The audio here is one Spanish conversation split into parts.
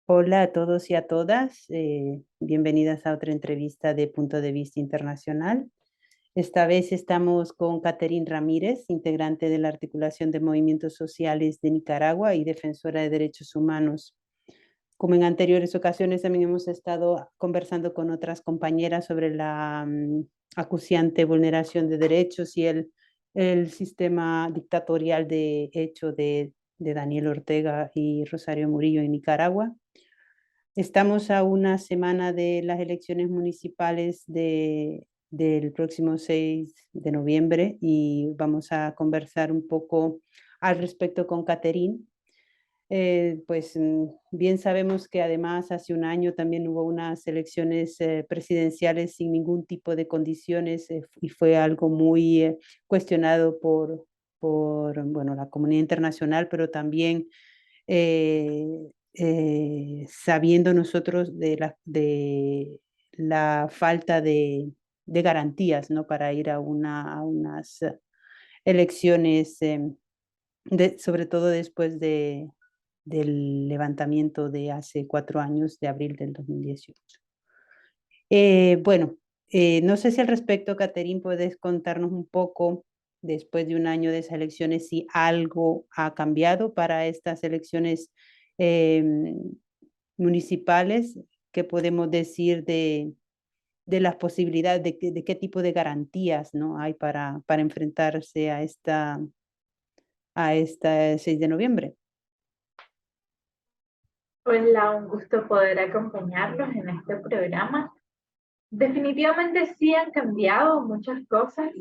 Hola a todos y a todas. Bienvenidas a otra entrevista de Punto de Vista Internacional. Esta vez estamos con Catherine Ramírez, integrante de la Articulación de Movimientos Sociales de Nicaragua y defensora de derechos humanos. Como en anteriores ocasiones, también hemos estado conversando con otras compañeras sobre la acuciante vulneración de derechos y el sistema dictatorial de hecho de Daniel Ortega y Rosario Murillo en Nicaragua. Estamos a una semana de las elecciones municipales del próximo 6 de noviembre y vamos a conversar un poco al respecto con Catherine. Bien sabemos que además hace un año también hubo unas elecciones presidenciales sin ningún tipo de condiciones y fue algo muy cuestionado por la comunidad internacional, pero también sabiendo nosotros de la falta de garantías, ¿no? Para ir a unas elecciones, sobre todo después del levantamiento de hace 4 años, de abril del 2018. Bueno, no sé si al respecto, Catherine, puedes contarnos un poco, después de un año de esas elecciones, si algo ha cambiado para estas elecciones eh, municipales. ¿Qué podemos decir de las posibilidades, de qué tipo de garantías, ¿no? hay para enfrentarse a esta 6 de noviembre? Hola, un gusto poder acompañarlos en este programa. Definitivamente sí han cambiado muchas cosas,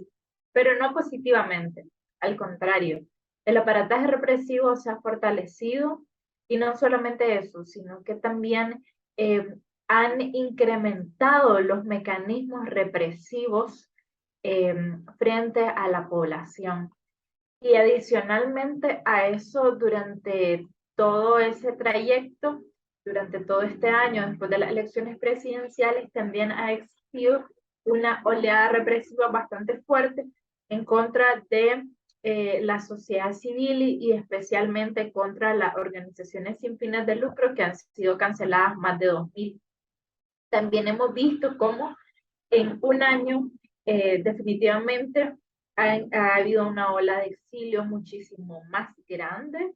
pero no positivamente. Al contrario, el aparataje represivo se ha fortalecido y no solamente eso, sino que también eh, han incrementado los mecanismos represivos eh, frente a la población. Y adicionalmente a eso, durante todo ese trayecto, durante todo este año, después de las elecciones presidenciales, también ha existido una oleada represiva bastante fuerte en contra de la sociedad civil y especialmente contra las organizaciones sin fines de lucro que han sido canceladas más de 2000. También hemos visto cómo en un año definitivamente ha habido una ola de exilio muchísimo más grande,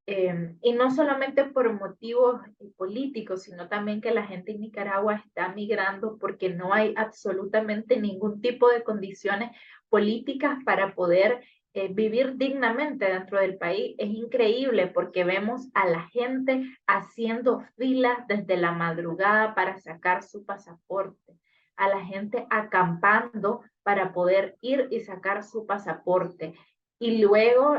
y no solamente por motivos políticos, sino también que la gente en Nicaragua está migrando porque no hay absolutamente ningún tipo de condiciones políticas para poder vivir dignamente dentro del país. Es increíble porque vemos a la gente haciendo filas desde la madrugada para sacar su pasaporte, a la gente acampando para poder ir y sacar su pasaporte. Y luego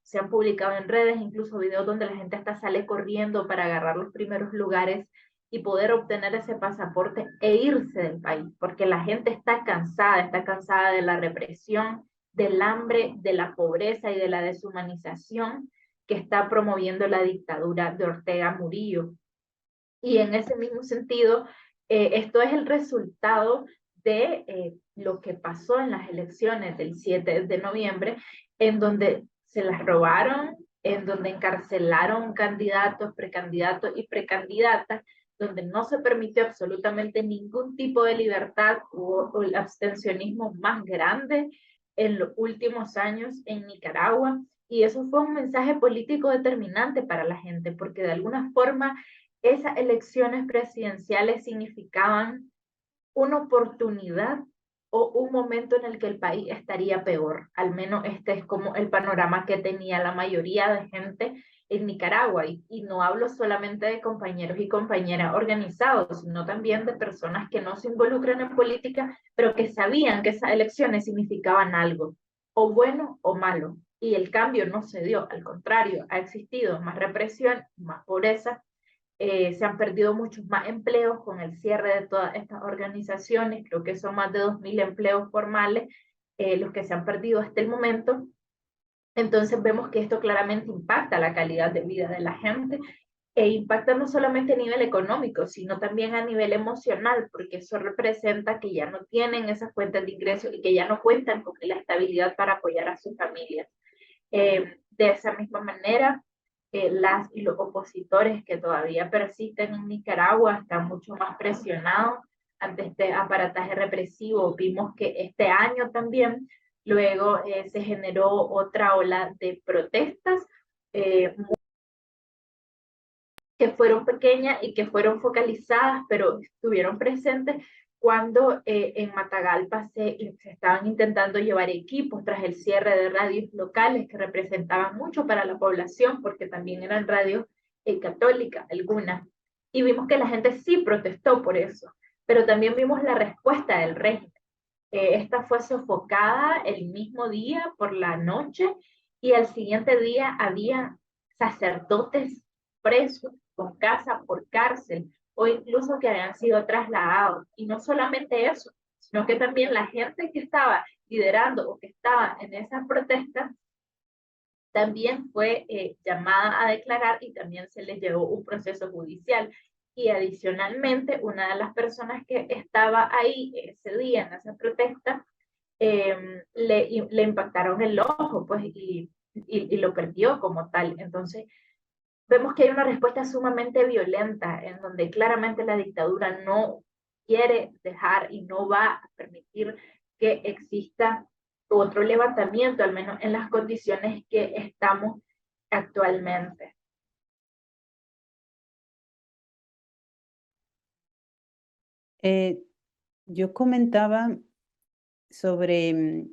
se han publicado en redes incluso videos donde la gente hasta sale corriendo para agarrar los primeros lugares y poder obtener ese pasaporte e irse del país, porque la gente está cansada de la represión, del hambre, de la pobreza y de la deshumanización que está promoviendo la dictadura de Ortega Murillo. Y en ese mismo sentido, esto es el resultado de lo que pasó en las elecciones del 7 de noviembre, en donde se las robaron, en donde encarcelaron candidatos, precandidatos y precandidatas, donde no se permitió absolutamente ningún tipo de libertad o el abstencionismo más grande en los últimos años en Nicaragua. Y eso fue un mensaje político determinante para la gente, porque de alguna forma esas elecciones presidenciales significaban una oportunidad o un momento en el que el país estaría peor. Al menos este es como el panorama que tenía la mayoría de gente en Nicaragua. Y no hablo solamente de compañeros y compañeras organizados, sino también de personas que no se involucran en política, pero que sabían que esas elecciones significaban algo, o bueno o malo. Y el cambio no se dio, al contrario, ha existido más represión, más pobreza, se han perdido muchos más empleos con el cierre de todas estas organizaciones. Creo que son más de 2000 empleos formales los que se han perdido hasta el momento. Entonces vemos que esto claramente impacta la calidad de vida de la gente e impacta no solamente a nivel económico, sino también a nivel emocional, porque eso representa que ya no tienen esas fuentes de ingresos y que ya no cuentan con la estabilidad para apoyar a sus familias. De esa misma manera, las y los opositores que todavía persisten en Nicaragua están mucho más presionados ante este aparataje represivo. Vimos que este año también, luego se generó otra ola de protestas que fueron pequeñas y que fueron focalizadas, pero estuvieron presentes cuando en Matagalpa se estaban intentando llevar equipos tras el cierre de radios locales que representaban mucho para la población, porque también eran radios católicas algunas. Y vimos que la gente sí protestó por eso, pero también vimos la respuesta del régimen. Esta fue sofocada el mismo día por la noche y al siguiente día había sacerdotes presos con casa por cárcel o incluso que habían sido trasladados. Y no solamente eso, sino que también la gente que estaba liderando o que estaba en esas protestas también fue llamada a declarar y también se le llevó un proceso judicial. Y adicionalmente, una de las personas que estaba ahí ese día en esa protesta, le impactaron el ojo, pues, y lo perdió como tal. Entonces, vemos que hay una respuesta sumamente violenta, en donde claramente la dictadura no quiere dejar y no va a permitir que exista otro levantamiento, al menos en las condiciones que estamos actualmente. Yo comentaba sobre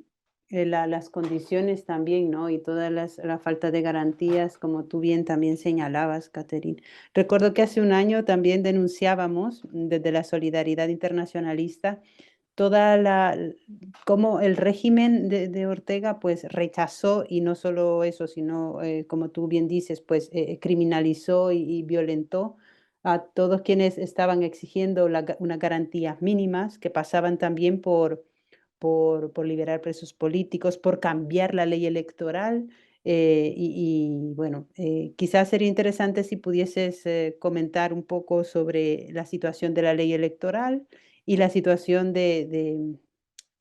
las condiciones también, ¿no? Y toda la falta de garantías, como tú bien también señalabas, Catherine. Recuerdo que hace un año también denunciábamos desde la Solidaridad Internacionalista toda cómo el régimen de Ortega pues rechazó, y no solo eso, sino como tú bien dices, pues criminalizó y violentó a todos quienes estaban exigiendo unas garantías mínimas que pasaban también por liberar presos políticos, por cambiar la ley electoral. Bueno, quizás sería interesante si pudieses comentar un poco sobre la situación de la ley electoral y la situación de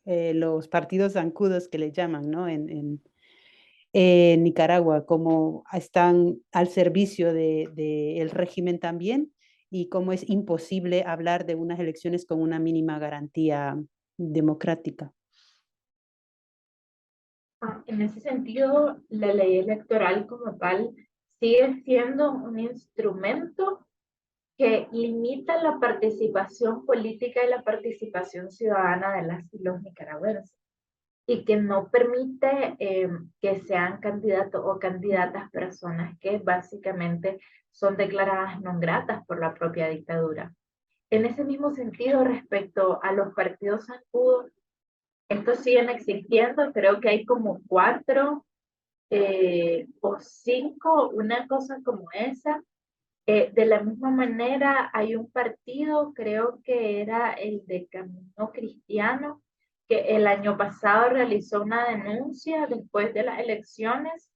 los partidos zancudos que le llaman, ¿no? En Nicaragua, cómo están al servicio del régimen también y cómo es imposible hablar de unas elecciones con una mínima garantía democrática. En ese sentido, la ley electoral como tal sigue siendo un instrumento que limita la participación política y la participación ciudadana de las y los nicaragüenses y que no permite que sean candidatos o candidatas personas que básicamente son declaradas no gratas por la propia dictadura. En ese mismo sentido, respecto a los partidos zancudos, estos siguen existiendo, creo que hay como 4 o 5, una cosa como esa. De la misma manera, hay un partido, creo que era el de Camino Cristiano, que el año pasado realizó una denuncia después de las elecciones,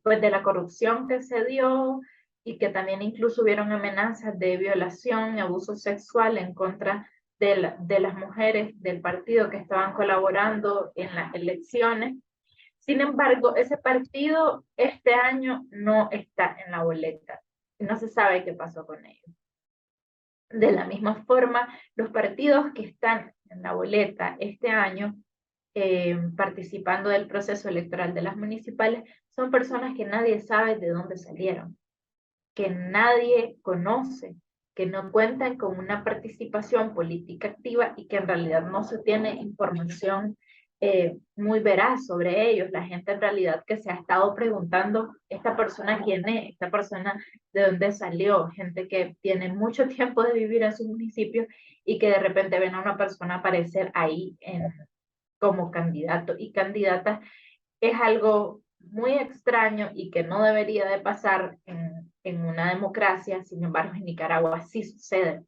pues de la corrupción que se dio y que también incluso hubieron amenazas de violación y abuso sexual en contra de las mujeres del partido que estaban colaborando en las elecciones. Sin embargo, ese partido este año no está en la boleta. No se sabe qué pasó con ellos. De la misma forma, los partidos que están en la boleta este año, participando del proceso electoral de las municipales, son personas que nadie sabe de dónde salieron, que nadie conoce, que no cuentan con una participación política activa y que en realidad no se tiene información muy veraz sobre ellos. La gente en realidad que se ha estado preguntando, ¿esta persona quién es? ¿Esta persona de dónde salió? Gente que tiene mucho tiempo de vivir en su municipio y que de repente ven a una persona aparecer ahí como candidato y candidata. Es algo muy extraño y que no debería de pasar en una democracia. Sin embargo, en Nicaragua sí sucede.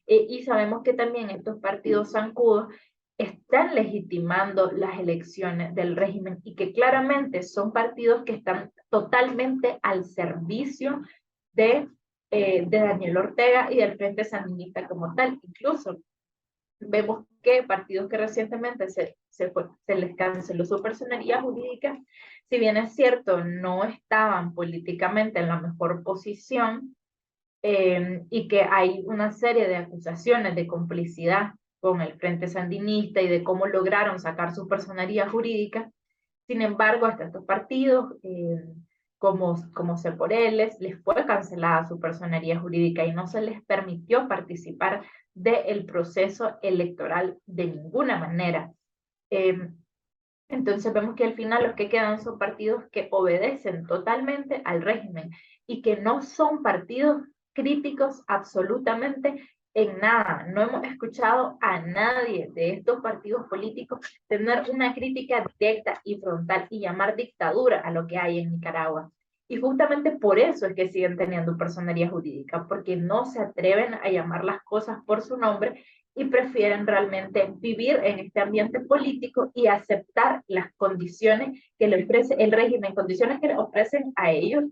Y sabemos que también estos partidos zancudos están legitimando las elecciones del régimen y que claramente son partidos que están totalmente al servicio de Daniel Ortega y del Frente Sandinista como tal. Incluso Vemos que partidos que recientemente se les canceló su personería jurídica, si bien es cierto, no estaban políticamente en la mejor posición, y que hay una serie de acusaciones de complicidad con el Frente Sandinista y de cómo lograron sacar su personería jurídica. Sin embargo, hasta estos partidos, como Ceporeles, les fue cancelada su personería jurídica y no se les permitió participar del proceso electoral de ninguna manera. Eh, entonces vemos que al final los que quedan son partidos que obedecen totalmente al régimen y que no son partidos críticos absolutamente en nada. No hemos escuchado a nadie de estos partidos políticos tener una crítica directa y frontal y llamar dictadura a lo que hay en Nicaragua. Y justamente por eso es que siguen teniendo personería jurídica, porque no se atreven a llamar las cosas por su nombre y prefieren realmente vivir en este ambiente político y aceptar las condiciones que le ofrece el régimen, condiciones que le ofrecen a ellos.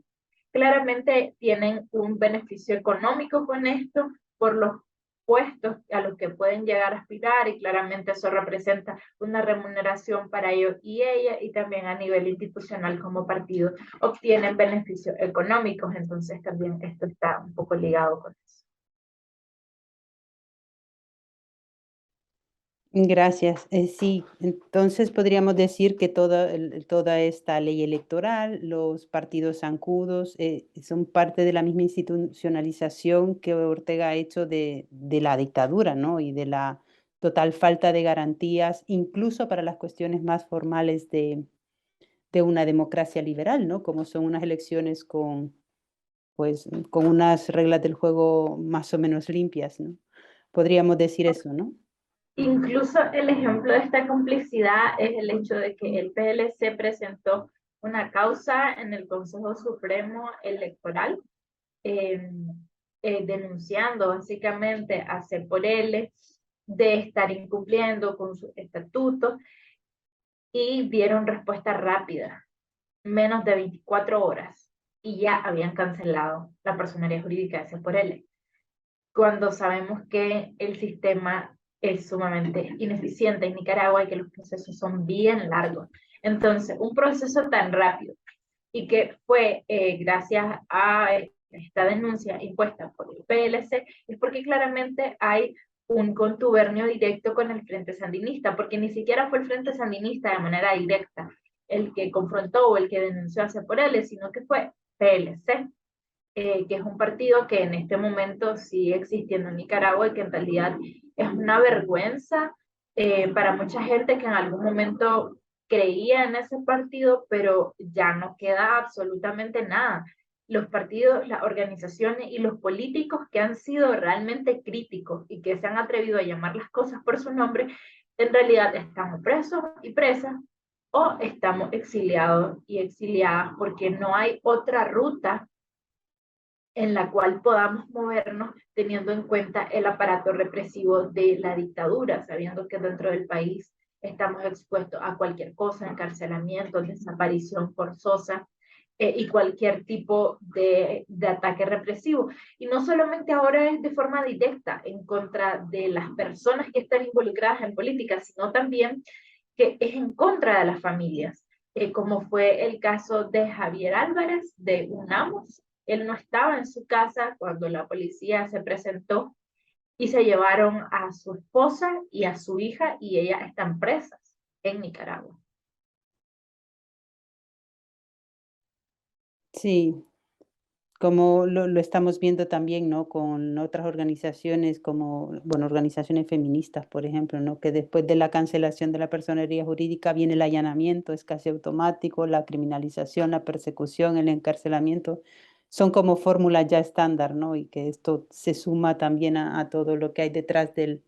Claramente tienen un beneficio económico con esto por los puestos a los que pueden llegar a aspirar y claramente eso representa una remuneración para ellos y ella y también a nivel institucional como partido obtienen beneficios económicos, entonces también esto está un poco ligado con eso. Gracias. Sí, entonces podríamos decir que toda esta ley electoral, los partidos zancudos, son parte de la misma institucionalización que Ortega ha hecho de la dictadura, ¿no? Y de la total falta de garantías, incluso para las cuestiones más formales de una democracia liberal, ¿no? Como son unas elecciones pues, con unas reglas del juego más o menos limpias, ¿no? Podríamos decir eso, ¿no? Incluso el ejemplo de esta complicidad es el hecho de que el PLC presentó una causa en el Consejo Supremo Electoral, eh, denunciando básicamente a CEPORL de estar incumpliendo con sus estatutos y dieron respuesta rápida, menos de 24 horas, y ya habían cancelado la personería jurídica de CEPORL cuando sabemos que el sistema es sumamente ineficiente en Nicaragua y que los procesos son bien largos. Entonces, un proceso tan rápido y que fue gracias a esta denuncia impuesta por el PLC, es porque claramente hay un contubernio directo con el Frente Sandinista, porque ni siquiera fue el Frente Sandinista de manera directa el que confrontó o el que denunció hacia por él, sino que fue PLC, que es un partido que en este momento sigue existiendo en Nicaragua y que en realidad es una vergüenza para mucha gente que en algún momento creía en ese partido, pero ya no queda absolutamente nada. Los partidos, las organizaciones y los políticos que han sido realmente críticos y que se han atrevido a llamar las cosas por su nombre, en realidad estamos presos y presas o estamos exiliados y exiliadas porque no hay otra ruta en la cual podamos movernos teniendo en cuenta el aparato represivo de la dictadura, sabiendo que dentro del país estamos expuestos a cualquier cosa, encarcelamiento, desaparición forzosa y cualquier tipo de ataque represivo. Y no solamente ahora es de forma directa en contra de las personas que están involucradas en política, sino también que es en contra de las familias, como fue el caso de Javier Álvarez de UNAMOS. Él no estaba en su casa cuando la policía se presentó y se llevaron a su esposa y a su hija y ellas están presas en Nicaragua. Sí, como lo estamos viendo también, ¿no? Con otras organizaciones como, bueno, organizaciones feministas, por ejemplo, ¿no? Que después de la cancelación de la personería jurídica viene el allanamiento, es casi automático, la criminalización, la persecución, el encarcelamiento, son como fórmulas ya estándar, ¿no? Y que esto se suma también a todo lo que hay detrás de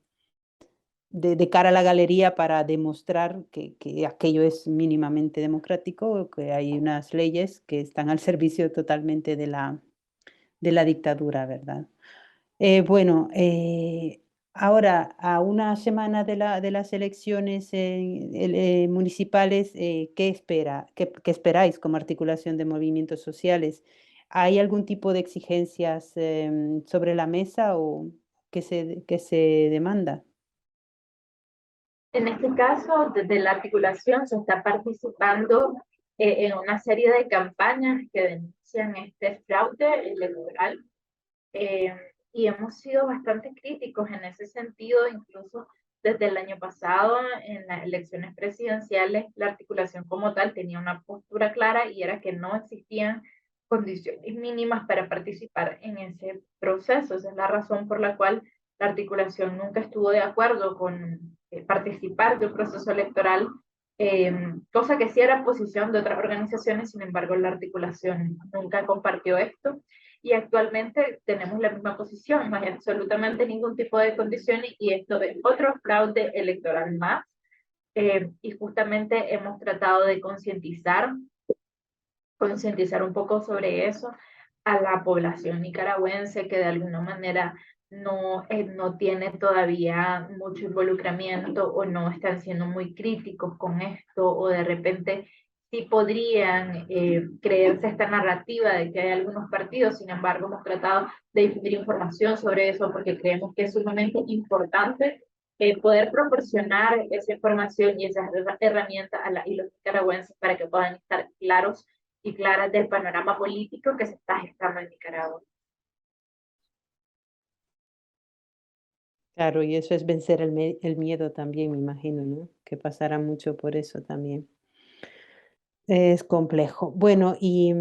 cara a la galería para demostrar que aquello es mínimamente democrático, que hay unas leyes que están al servicio totalmente de la dictadura, ¿verdad? Bueno, ahora a una semana de las elecciones municipales, ¿qué espera? ¿Qué esperáis como articulación de movimientos sociales? ¿Hay algún tipo de exigencias sobre la mesa o que se demanda? En este caso, desde la articulación se está participando en una serie de campañas que denuncian este fraude electoral, y hemos sido bastante críticos en ese sentido. Incluso desde el año pasado, en las elecciones presidenciales, la articulación como tal tenía una postura clara, y era que no existían condiciones mínimas para participar en ese proceso. Esa es la razón por la cual la articulación nunca estuvo de acuerdo con participar de un proceso electoral, cosa que sí era posición de otras organizaciones. Sin embargo, la articulación nunca compartió esto, y actualmente tenemos la misma posición. No hay absolutamente ningún tipo de condiciones, y esto es otro fraude electoral más. Y justamente hemos tratado de concientizar un poco sobre eso a la población nicaragüense, que de alguna manera no tiene todavía mucho involucramiento, o no están siendo muy críticos con esto, o de repente sí podrían creerse esta narrativa de que hay algunos partidos. Sin embargo, hemos tratado de difundir información sobre eso, porque creemos que es sumamente importante poder proporcionar esa información y esas herramientas a y los nicaragüenses, para que puedan estar claros y claras del panorama político que se está gestando en Nicaragua. Claro, y eso es vencer el miedo también, me imagino, ¿no? Que pasará mucho por eso también. Es complejo. Bueno, y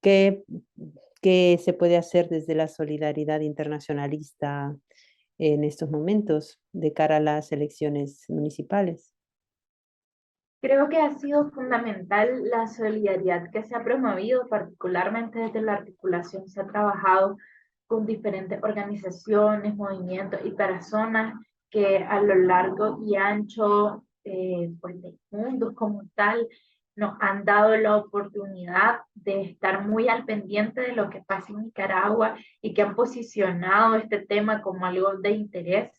¿qué, qué se puede hacer desde la solidaridad internacionalista en estos momentos de cara a las elecciones municipales? Creo que ha sido fundamental la solidaridad que se ha promovido, particularmente desde la articulación. Se ha trabajado con diferentes organizaciones, movimientos y personas que a lo largo y ancho pues, del mundo como tal, nos han dado la oportunidad de estar muy al pendiente de lo que pasa en Nicaragua, y que han posicionado este tema como algo de interés,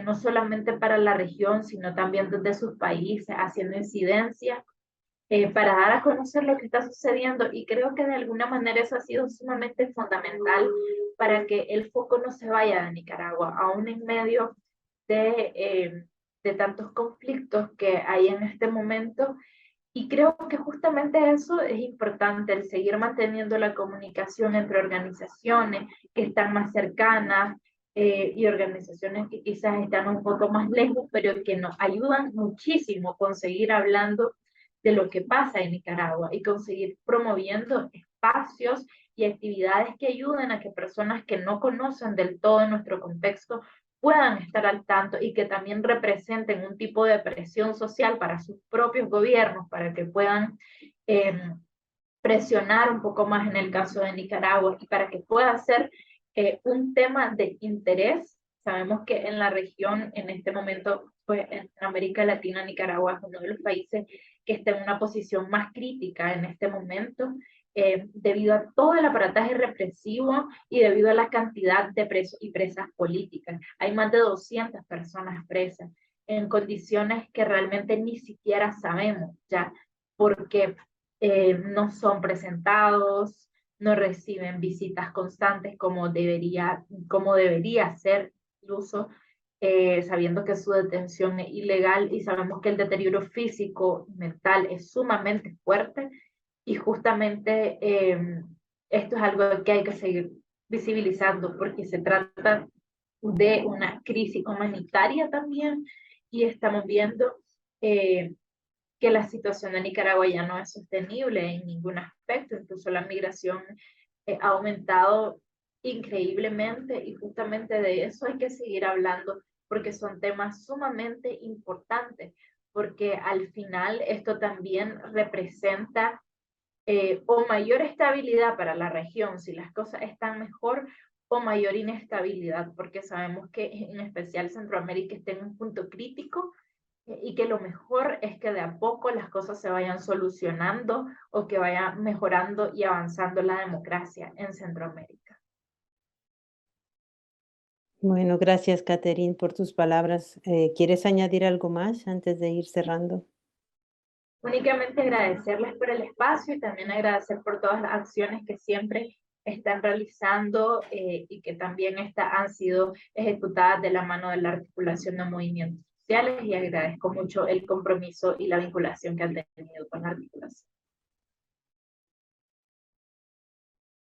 no solamente para la región, sino también desde sus países, haciendo incidencia para dar a conocer lo que está sucediendo. Y creo que de alguna manera eso ha sido sumamente fundamental para que el foco no se vaya de Nicaragua, aún en medio de tantos conflictos que hay en este momento. Y creo que justamente eso es importante, el seguir manteniendo la comunicación entre organizaciones que están más cercanas, y organizaciones que quizás están un poco más lejos, pero que nos ayudan muchísimo con seguir hablando de lo que pasa en Nicaragua, y conseguir promoviendo espacios y actividades que ayuden a que personas que no conocen del todo nuestro contexto puedan estar al tanto, y que también representen un tipo de presión social para sus propios gobiernos, para que puedan eh, presionar un poco más en el caso de Nicaragua, y para que pueda ser un tema de interés. Sabemos que en la región, en este momento, pues en América Latina, Nicaragua es uno de los países que está en una posición más crítica en este momento, debido a todo el aparataje represivo y debido a la cantidad de presos y presas políticas. Hay más de 200 personas presas en condiciones que realmente ni siquiera sabemos ya, porque no son presentados, no reciben visitas constantes como debería ser, incluso sabiendo que su detención es ilegal, y sabemos que el deterioro físico y mental es sumamente fuerte. Y justamente esto es algo que hay que seguir visibilizando, porque se trata de una crisis humanitaria también, y estamos viendo eh, que la situación de Nicaragua ya no es sostenible en ningún aspecto. Incluso la migración ha aumentado increíblemente, y justamente de eso hay que seguir hablando, porque son temas sumamente importantes, porque al final esto también representa o mayor estabilidad para la región si las cosas están mejor, o mayor inestabilidad, porque sabemos que en especial Centroamérica está en un punto crítico, y que lo mejor es que de a poco las cosas se vayan solucionando, o que vaya mejorando y avanzando la democracia en Centroamérica. Bueno, gracias, Catherine, por tus palabras. ¿Quieres añadir algo más antes de ir cerrando? Únicamente agradecerles por el espacio, y también agradecer por todas las acciones que siempre están realizando, y que también han sido ejecutadas de la mano de la articulación de movimientos. sociales y agradezco mucho el compromiso y la vinculación que han tenido con la articulación.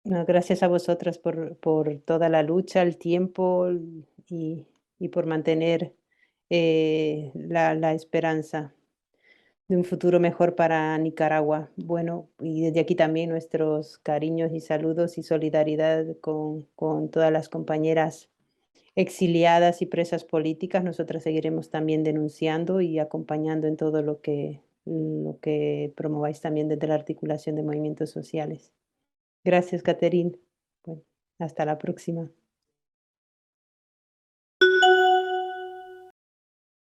No, gracias a vosotras por toda la lucha, el tiempo y, y por mantener la esperanza de un futuro mejor para Nicaragua. Bueno, y desde aquí también nuestros cariños y saludos y solidaridad con todas las compañeras exiliadas y presas políticas. Nosotras seguiremos también denunciando y acompañando en todo lo que promováis también desde la articulación de movimientos sociales. Gracias, Catherine. Bueno, hasta la próxima.